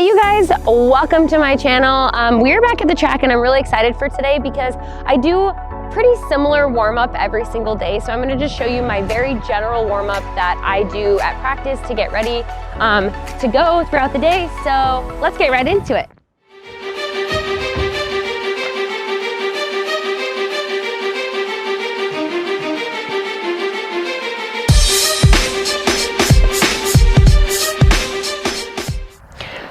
Hey you guys, welcome to my channel. We're back at the track and I'm really excited for today because I do pretty similar warm-up every single day. So I'm gonna just show you my very general warm-up that I do at practice to get ready to go throughout the day. So let's get right into it.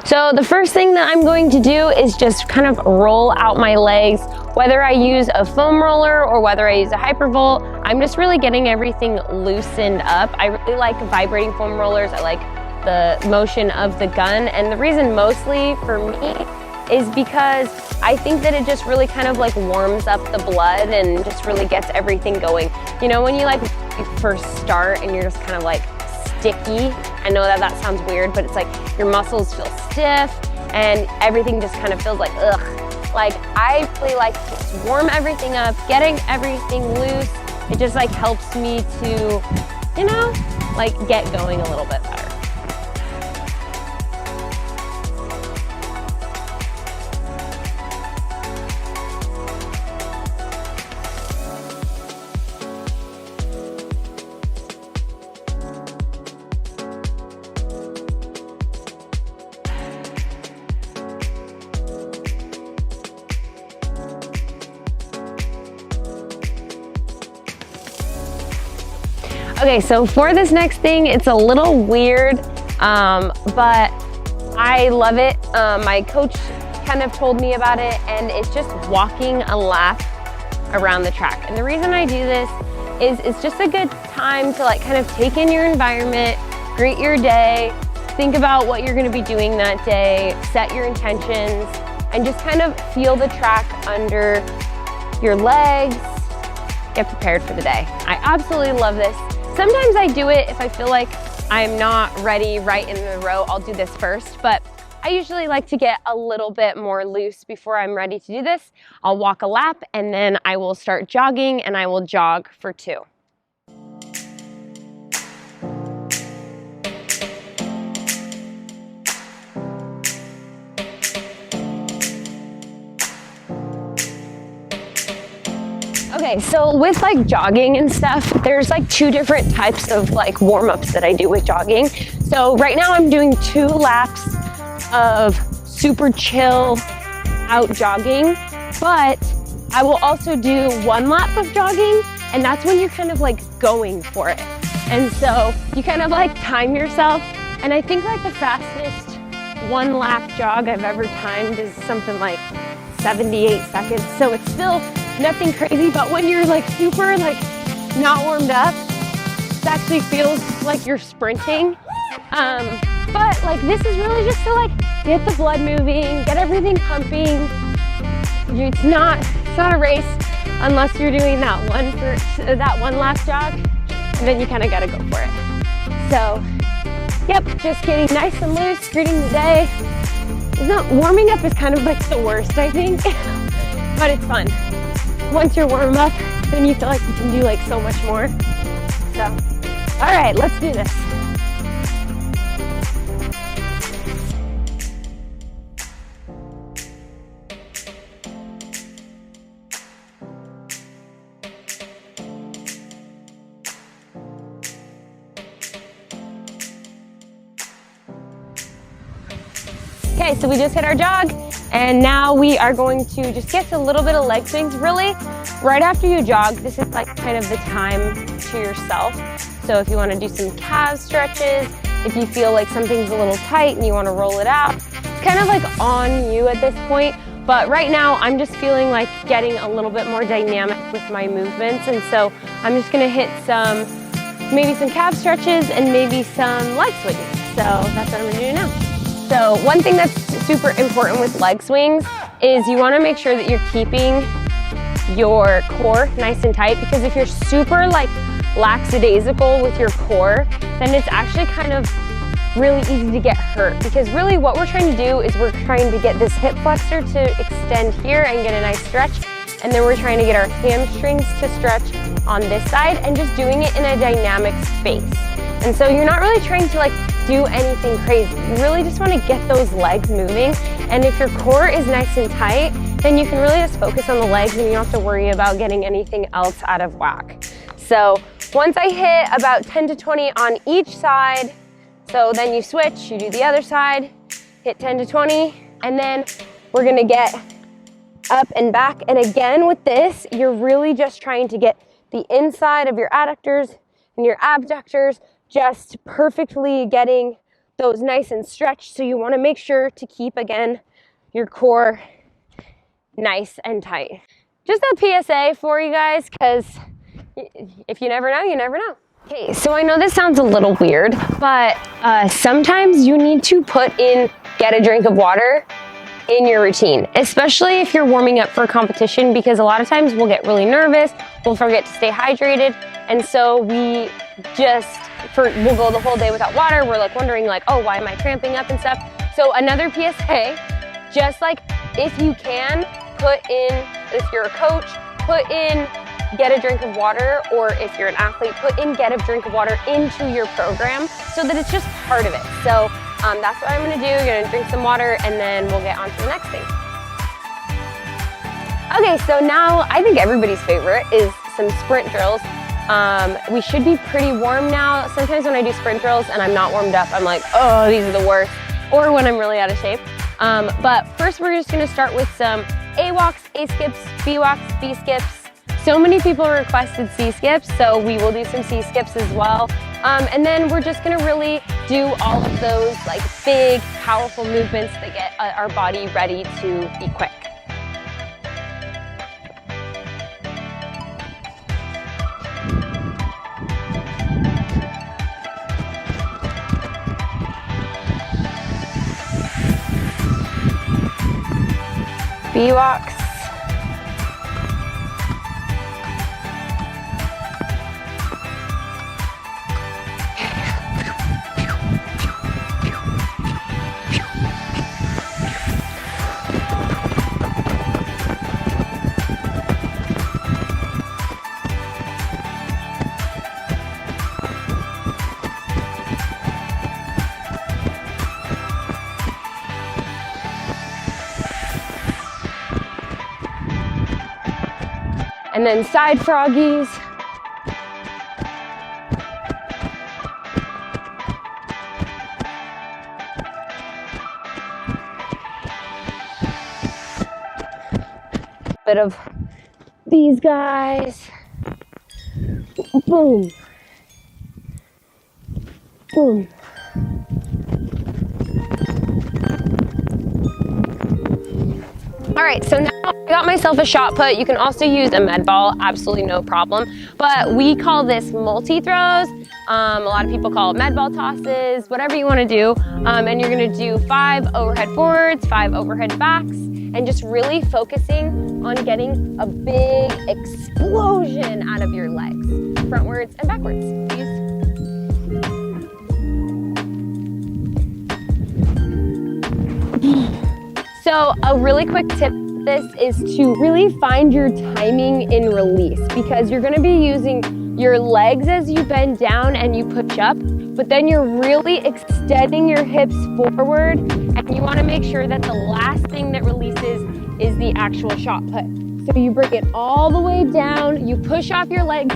So the first thing that I'm going to do is just kind of roll out my legs, whether I use a foam roller or whether I use a hypervolt. I'm just really getting everything loosened up. I really like vibrating foam rollers. I like the motion of the gun. And the reason mostly for me is because I think that it just really kind of like warms up the blood and just really gets everything going. You know, when you like first start and you're just kind of like sticky. I know that that sounds weird, but it's like your muscles feel stiff and everything just kind of feels like ugh. Like I really like to just warm everything up, getting everything loose. It just like helps me to, you know, like get going a little bit better. Okay, so for this next thing, it's a little weird, but I love it. My coach kind of told me about it, and it's just walking a lap around the track. And the reason I do this is it's just a good time to like kind of take in your environment, greet your day, think about what you're gonna be doing that day, set your intentions, and just kind of feel the track under your legs, get prepared for the day. I absolutely love this. Sometimes I do it if I feel like I'm not ready right in the row, I'll do this first, but I usually like to get a little bit more loose before I'm ready to do this. I'll walk a lap and then I will start jogging and I will jog for 2. Okay, so with like jogging and stuff, there's like 2 different types of like warm-ups that I do with jogging. So right now I'm doing 2 laps of super chill out jogging, but I will also do 1 lap of jogging, and that's when you're kind of like going for it. And so you kind of like time yourself, and I think like the fastest 1 lap jog I've ever timed is something like 78 seconds. So it's still nothing crazy, but when you're like super like not warmed up, it actually feels like you're sprinting. But like this is really just to like get the blood moving, get everything pumping. It's not a race unless you're doing that one lap jog, and then you kind of got to go for it. So yep, just getting nice and loose, greeting the day. Warming up is kind of like the worst, I think, but it's fun. Once you're warm up, then you feel like you can do like so much more. So, all right, let's do this. Okay, so we just hit our jog, and now we are going to just get to a little bit of leg swings. Really, right after you jog, this is like kind of the time to yourself. So if you want to do some calf stretches, if you feel like something's a little tight and you want to roll it out, it's kind of like on you at this point. But right now, I'm just feeling like getting a little bit more dynamic with my movements, and so I'm just going to hit maybe some calf stretches and maybe some leg swings. So that's what I'm going to do now. So one thing that's super important with leg swings is you want to make sure that you're keeping your core nice and tight, because if you're super like lackadaisical with your core, then it's actually kind of really easy to get hurt, because really what we're trying to do is we're trying to get this hip flexor to extend here and get a nice stretch, and then we're trying to get our hamstrings to stretch on this side and just doing it in a dynamic space. And so you're not really trying to like do anything crazy. You really just want to get those legs moving. And if your core is nice and tight, then you can really just focus on the legs and you don't have to worry about getting anything else out of whack. So once I hit about 10 to 20 on each side, so then you switch, you do the other side, hit 10 to 20, and then we're gonna get up and back. And again with this, you're really just trying to get the inside of your adductors and your abductors just perfectly getting those nice and stretched. So you wanna make sure to keep, again, your core nice and tight. Just a PSA for you guys, because if you never know, you never know. Okay, so I know this sounds a little weird, but sometimes you need to get a drink of water in your routine, especially if you're warming up for a competition, because a lot of times we'll get really nervous, we'll forget to stay hydrated, and so we'll go the whole day without water. We're like wondering like, oh, why am I cramping up and stuff? So another PSA, just like if you can, if you're a coach, get a drink of water, or if you're an athlete, get a drink of water into your program so that it's just part of it. So that's what I'm gonna do. You're gonna drink some water and then we'll get on to the next thing. Okay, so now I think everybody's favorite is some sprint drills. We should be pretty warm now. Sometimes when I do sprint drills and I'm not warmed up, I'm like, oh, these are the worst, or when I'm really out of shape. But first we're just gonna start with some A walks, A skips, B walks, B skips. So many people requested C skips, so we will do some C skips as well. And then we're just gonna really do all of those like big, powerful movements that get our body ready to be quick. B walks. And then side froggies. Bit of these guys. Boom. Boom. All right, so now I got myself a shot put. You can also use a med ball, absolutely no problem. But we call this multi-throws. A lot of people call it med ball tosses, whatever you wanna do. And you're gonna do 5 overhead forwards, 5 overhead backs, and just really focusing on getting a big explosion out of your legs, frontwards and backwards. So a really quick tip with this is to really find your timing in release, because you're gonna be using your legs as you bend down and you push up, but then you're really extending your hips forward, and you wanna make sure that the last thing that releases is the actual shot put. So you bring it all the way down, you push off your legs,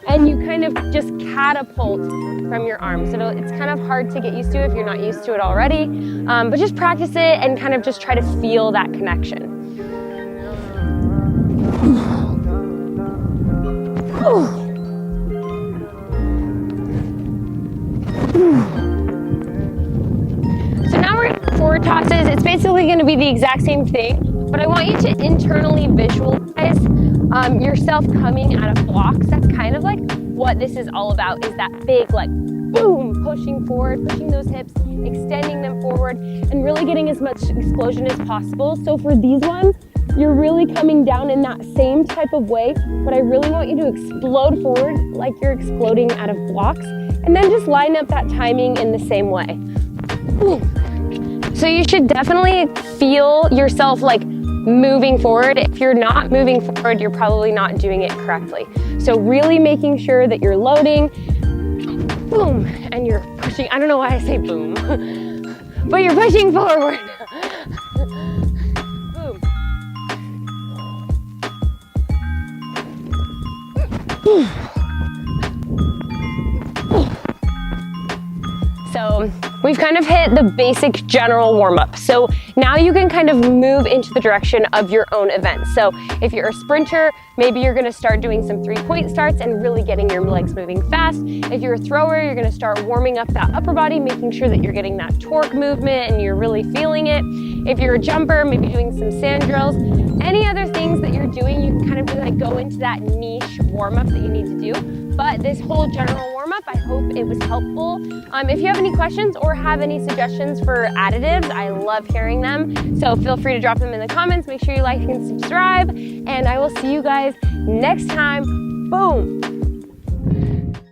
and you kind of just catapult from your arms. So it's kind of hard to get used to if you're not used to it already, but just practice it and kind of just try to feel that connection. So now we're going to forward tosses. It's basically going to be the exact same thing, but I want you to internally visualize yourself coming out of blocks. That's kind of like what this is all about, is that big like boom, pushing forward, pushing those hips, extending them forward, and really getting as much explosion as possible. So for these ones, you're really coming down in that same type of way, but I really want you to explode forward like you're exploding out of blocks, and then just line up that timing in the same way. So you should definitely feel yourself like moving forward. If you're not moving forward, you're probably not doing it correctly. So really making sure that you're loading, boom, and you're pushing pushing. I don't know why I say boom, but you're pushing forward. Boom. So we've kind of hit the basic general warm-up. So now you can kind of move into the direction of your own event. So if you're a sprinter, maybe you're gonna start doing some 3-point starts and really getting your legs moving fast. If you're a thrower, you're gonna start warming up that upper body, making sure that you're getting that torque movement and you're really feeling it. If you're a jumper, maybe doing some sand drills. Any other things that you're doing, you can kind of like go into that niche warm-up that you need to do. But this whole general warm-up, I hope it was helpful. If you have any questions or have any suggestions for additives, I love hearing them. So feel free to drop them in the comments. Make sure you like and subscribe. And I will see you guys next time. Boom.